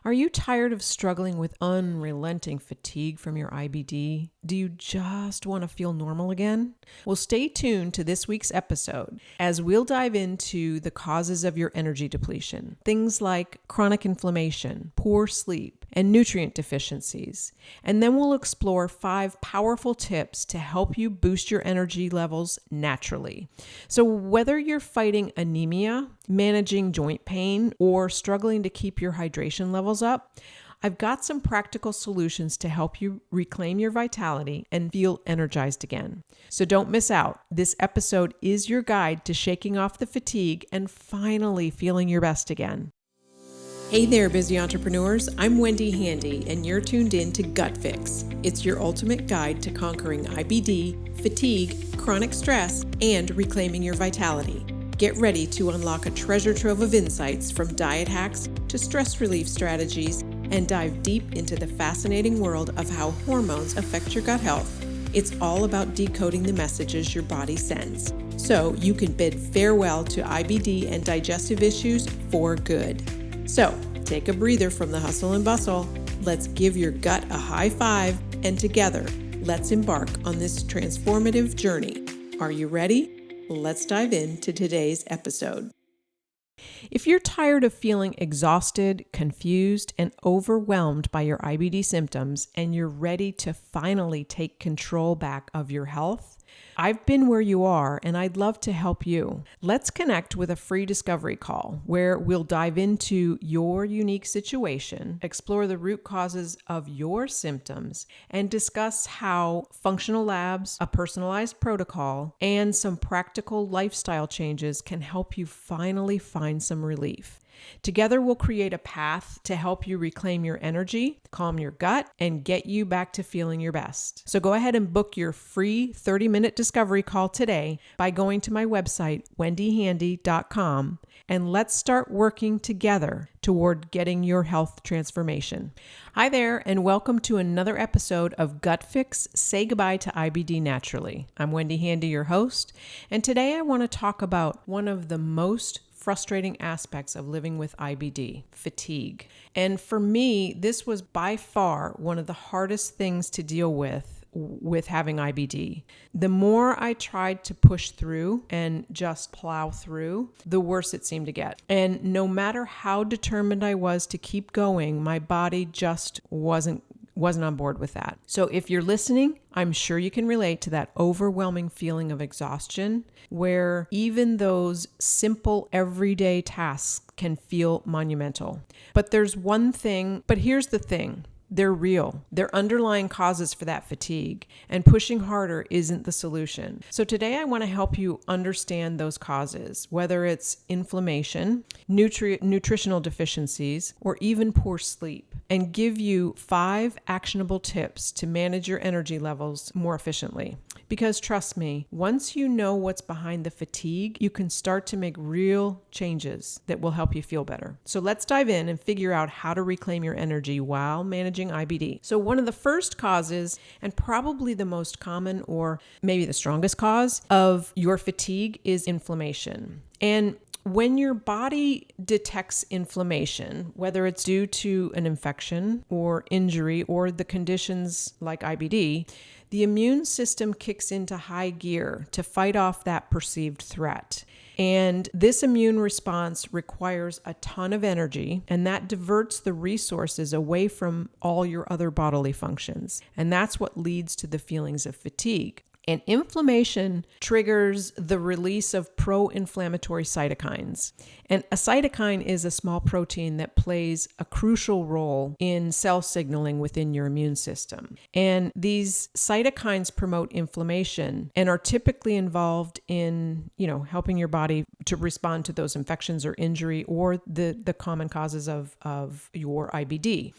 Are you tired of struggling with unrelenting fatigue from your IBD? Do you just want to feel normal again? Well, stay tuned to this week's episode as we'll dive into the causes of your energy depletion. Things like chronic inflammation, poor sleep, and nutrient deficiencies. And then we'll explore 5 powerful tips to help you boost your energy levels naturally. So whether you're fighting anemia, managing joint pain, or struggling to keep your hydration levels up, I've got some practical solutions to help you reclaim your vitality and feel energized again. So don't miss out. This episode is your guide to shaking off the fatigue and finally feeling your best again. Hey there, busy entrepreneurs. I'm Wendy Handy, and you're tuned in to Gut Fix. It's your ultimate guide to conquering IBD, fatigue, chronic stress, and reclaiming your vitality. Get ready to unlock a treasure trove of insights from diet hacks to stress relief strategies and dive deep into the fascinating world of how hormones affect your gut health. It's all about decoding the messages your body sends, so you can bid farewell to IBD and digestive issues for good. So, take a breather from the hustle and bustle. Let's give your gut a high five, and together, let's embark on this transformative journey. Are you ready? Let's dive into today's episode. If you're tired of feeling exhausted, confused, and overwhelmed by your IBD symptoms, and you're ready to finally take control back of your health, I've been where you are, and I'd love to help you. Let's connect with a free discovery call where we'll dive into your unique situation, explore the root causes of your symptoms, and discuss how functional labs, a personalized protocol, and some practical lifestyle changes can help you finally find some relief. Together, we'll create a path to help you reclaim your energy, calm your gut, and get you back to feeling your best. So go ahead and book your free 30-minute discovery call today by going to my website, wendyhandy.com, and let's start working together toward getting your health transformation. Hi there, and welcome to another episode of Gut Fix, Say Goodbye to IBD Naturally. I'm Wendy Handy, your host, and today I want to talk about one of the most frustrating aspects of living with IBD, fatigue. And for me, this was by far one of the hardest things to deal with having IBD. The more I tried to push through and just plow through, the worse it seemed to get. And no matter how determined I was to keep going, my body just wasn't on board with that. So if you're listening, I'm sure you can relate to that overwhelming feeling of exhaustion where even those simple everyday tasks can feel monumental. But here's the thing. They're real. They're underlying causes for that fatigue, and pushing harder isn't the solution. So today I want to help you understand those causes, whether it's inflammation, nutritional deficiencies, or even poor sleep, and give you 5 actionable tips to manage your energy levels more efficiently. Because trust me, once you know what's behind the fatigue, you can start to make real changes that will help you feel better. So let's dive in and figure out how to reclaim your energy while managing IBD. So one of the first causes, and probably the most common or maybe the strongest cause of your fatigue, is inflammation. And when your body detects inflammation, whether it's due to an infection or injury or the conditions like IBD, the immune system kicks into high gear to fight off that perceived threat. And this immune response requires a ton of energy, and that diverts the resources away from all your other bodily functions. And that's what leads to the feelings of fatigue. And inflammation triggers the release of pro-inflammatory cytokines. And a cytokine is a small protein that plays a crucial role in cell signaling within your immune system. And these cytokines promote inflammation and are typically involved in, helping your body to respond to those infections or injury or the common causes of your IBD.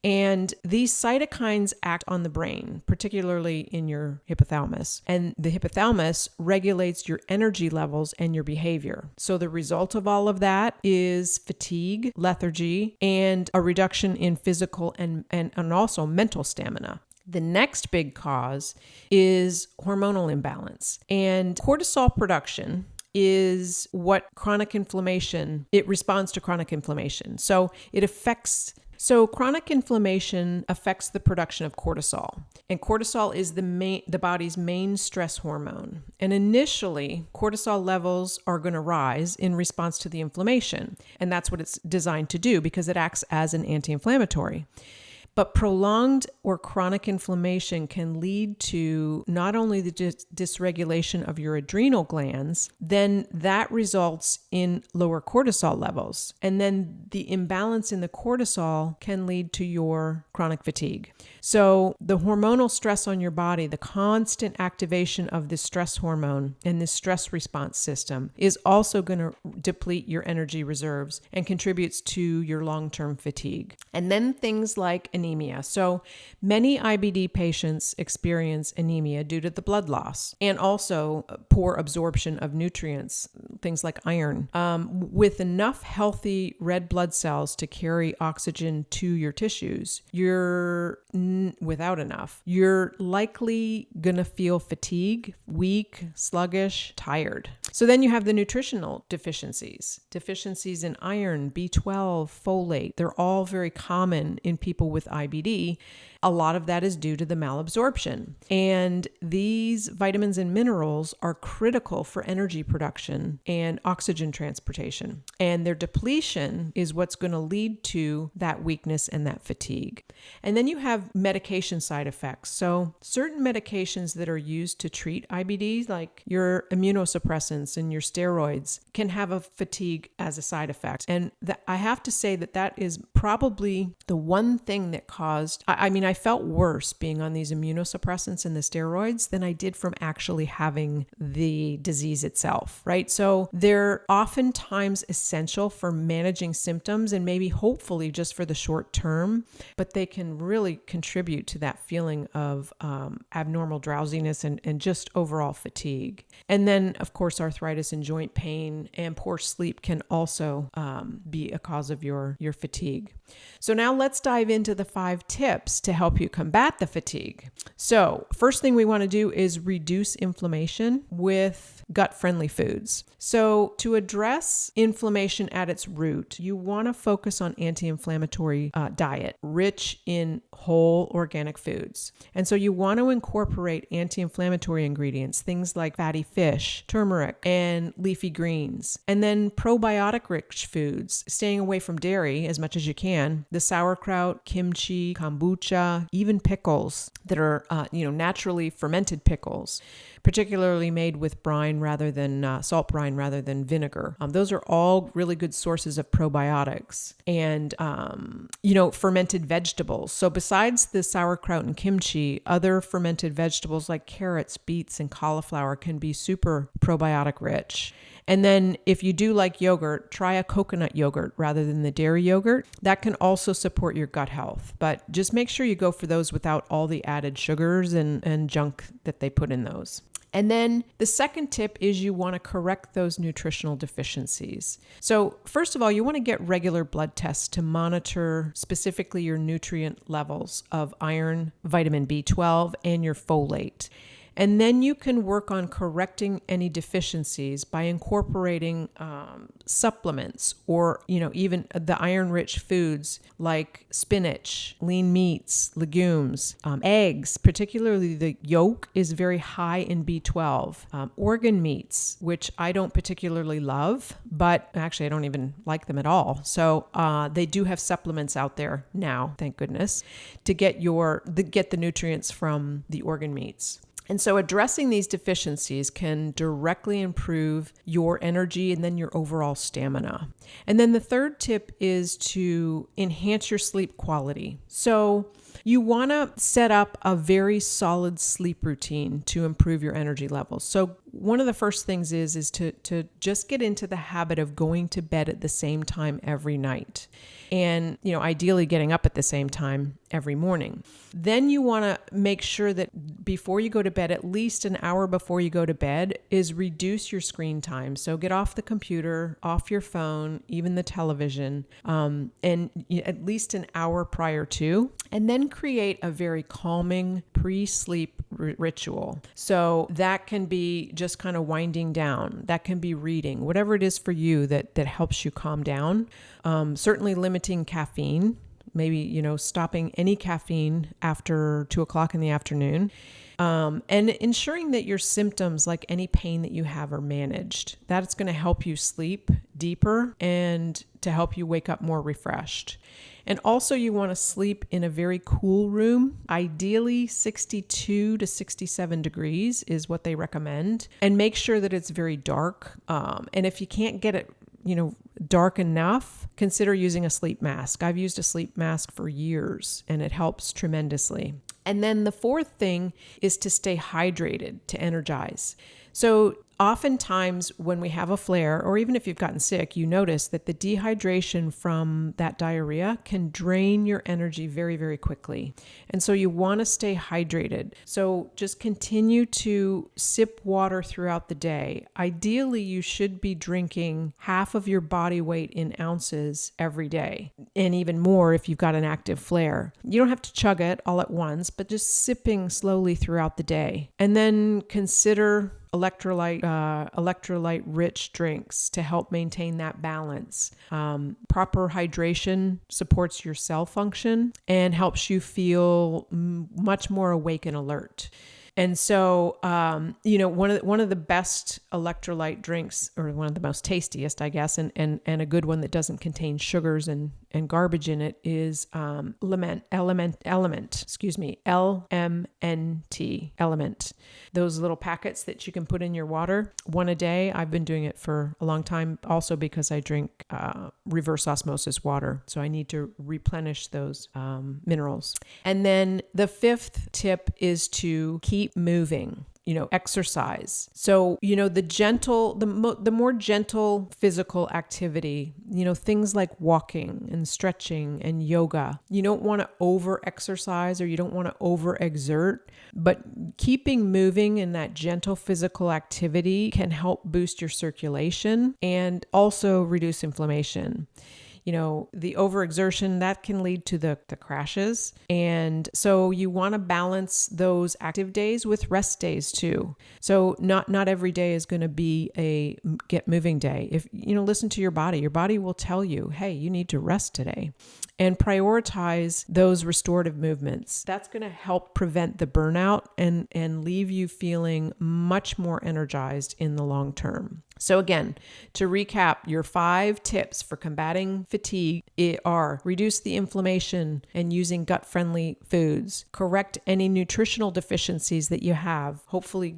And these cytokines act on the brain, particularly in your hypothalamus. And the hypothalamus regulates your energy levels and your behavior. So the result of all of that is fatigue, lethargy, and a reduction in physical and also mental stamina. The next big cause is hormonal imbalance. And cortisol production is what it responds to chronic inflammation. So it affects So chronic inflammation affects the production of cortisol, and cortisol is the body's main stress hormone. And initially, cortisol levels are going to rise in response to the inflammation, and that's what it's designed to do because it acts as an anti-inflammatory. But prolonged or chronic inflammation can lead to not only the dysregulation of your adrenal glands, then that results in lower cortisol levels. And then the imbalance in the cortisol can lead to your chronic fatigue. So the hormonal stress on your body, the constant activation of this stress hormone and this stress response system is also going to deplete your energy reserves and contributes to your long-term fatigue. And then things like anemia. So many IBD patients experience anemia due to the blood loss and also poor absorption of nutrients, things like iron. With enough healthy red blood cells to carry oxygen to your tissues, without enough, you're likely going to feel fatigue, weak, sluggish, tired. So then you have the nutritional deficiencies in iron, B12, folate. They're all very common in people with IBD. A lot of that is due to the malabsorption. And these vitamins and minerals are critical for energy production and oxygen transportation. And their depletion is what's going to lead to that weakness and that fatigue. And then you have medication side effects. So certain medications that are used to treat IBD, like your immunosuppressants and your steroids, can have a fatigue as a side effect. And I have to say that is probably the one thing that caused, I felt worse being on these immunosuppressants and the steroids than I did from actually having the disease itself, right? So they're oftentimes essential for managing symptoms and maybe hopefully just for the short term, but they can really contribute to that feeling of abnormal drowsiness and just overall fatigue. And then, of course, arthritis and joint pain and poor sleep can also be a cause of your fatigue. So now let's dive into the 5 tips to help you combat the fatigue. So first thing we want to do is reduce inflammation with gut-friendly foods. So to address inflammation at its root, you want to focus on anti-inflammatory diet, rich in whole organic foods. And so you want to incorporate anti-inflammatory ingredients, things like fatty fish, turmeric, and leafy greens. And then probiotic-rich foods, staying away from dairy as much as you can, the sauerkraut, kimchi, kombucha, even pickles that are naturally fermented pickles, particularly made with brine rather than salt brine rather than vinegar. Those are all really good sources of probiotics. And, fermented vegetables. So besides the sauerkraut and kimchi, other fermented vegetables like carrots, beets, and cauliflower can be super probiotic rich. And then if you do like yogurt, try a coconut yogurt rather than the dairy yogurt. That can also support your gut health. But just make sure you go for those without all the added sugars and junk that they put in those. And then the second tip is you want to correct those nutritional deficiencies. So first of all, you want to get regular blood tests to monitor specifically your nutrient levels of iron, vitamin B12, and your folate. And then you can work on correcting any deficiencies by incorporating supplements or, even the iron-rich foods like spinach, lean meats, legumes, eggs, particularly the yolk is very high in B12. Organ meats, which I don't particularly love, but actually I don't even like them at all. So they do have supplements out there now, thank goodness, to get the nutrients from the organ meats. And so addressing these deficiencies can directly improve your energy and then your overall stamina. And then the third tip is to enhance your sleep quality. So you want to set up a very solid sleep routine to improve your energy levels. So one of the first things is to just get into the habit of going to bed at the same time every night. And, ideally getting up at the same time every morning. Then you want to make sure that before you go to bed, at least an hour before you go to bed, is reduce your screen time. So get off the computer, off your phone, even the television, and at least an hour prior to, and then create a very calming pre-sleep ritual. So that can be just kind of winding down. That can be reading, whatever it is for you that helps you calm down. Certainly limiting caffeine maybe, stopping any caffeine after 2:00 in the afternoon. And ensuring that your symptoms, like any pain that you have, are managed. That's going to help you sleep deeper and to help you wake up more refreshed. And also you want to sleep in a very cool room. Ideally 62 to 67 degrees is what they recommend. And make sure that it's very dark. And if you can't get it, dark enough, consider using a sleep mask. I've used a sleep mask for years and it helps tremendously. And then the fourth thing is to stay hydrated, to energize. So oftentimes when we have a flare, or even if you've gotten sick, you notice that the dehydration from that diarrhea can drain your energy very, very quickly. And so you want to stay hydrated. So just continue to sip water throughout the day. Ideally, you should be drinking half of your body weight in ounces every day, and even more if you've got an active flare. You don't have to chug it all at once, but just sipping slowly throughout the day. And then consider electrolyte-rich drinks to help maintain that balance. Proper hydration supports your cell function and helps you feel much more awake and alert. And so, one of the best electrolyte drinks, or one of the most tastiest, I guess, and a good one that doesn't contain sugars and garbage in it is Element. Those little packets that you can put in your water, one a day. I've been doing it for a long time, also because I drink reverse osmosis water. So I need to replenish those minerals. And then the fifth tip is to keep moving. Exercise. So, the more gentle physical activity, things like walking and stretching and yoga. You don't want to over-exercise or you don't want to over-exert, but keeping moving in that gentle physical activity can help boost your circulation and also reduce inflammation. The overexertion, that can lead to the crashes. And so you want to balance those active days with rest days too. So not every day is going to be a get moving day. If, listen to your body will tell you, hey, you need to rest today. And prioritize those restorative movements. That's going to help prevent the burnout and leave you feeling much more energized in the long term. So again, to recap, your 5 tips for combating fatigue are: reduce the inflammation and using gut-friendly foods, correct any nutritional deficiencies that you have, hopefully,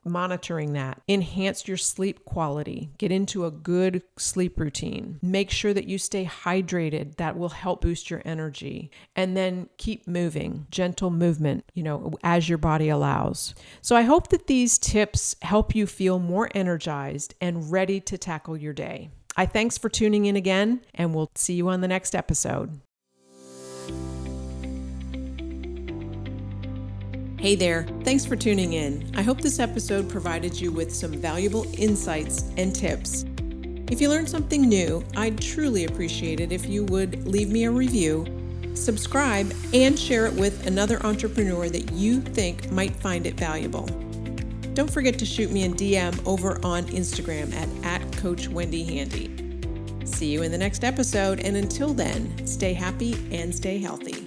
monitoring that, enhance your sleep quality, get into a good sleep routine, make sure that you stay hydrated. That will help boost your energy, and then keep moving, gentle movement, as your body allows. So I hope that these tips help you feel more energized and ready to tackle your day. Thanks for tuning in again, and we'll see you on the next episode. Hey there, thanks for tuning in. I hope this episode provided you with some valuable insights and tips. If you learned something new, I'd truly appreciate it if you would leave me a review, subscribe, and share it with another entrepreneur that you think might find it valuable. Don't forget to shoot me a DM over on Instagram at Coach Wendy Handy. See you in the next episode, and until then, stay happy and stay healthy.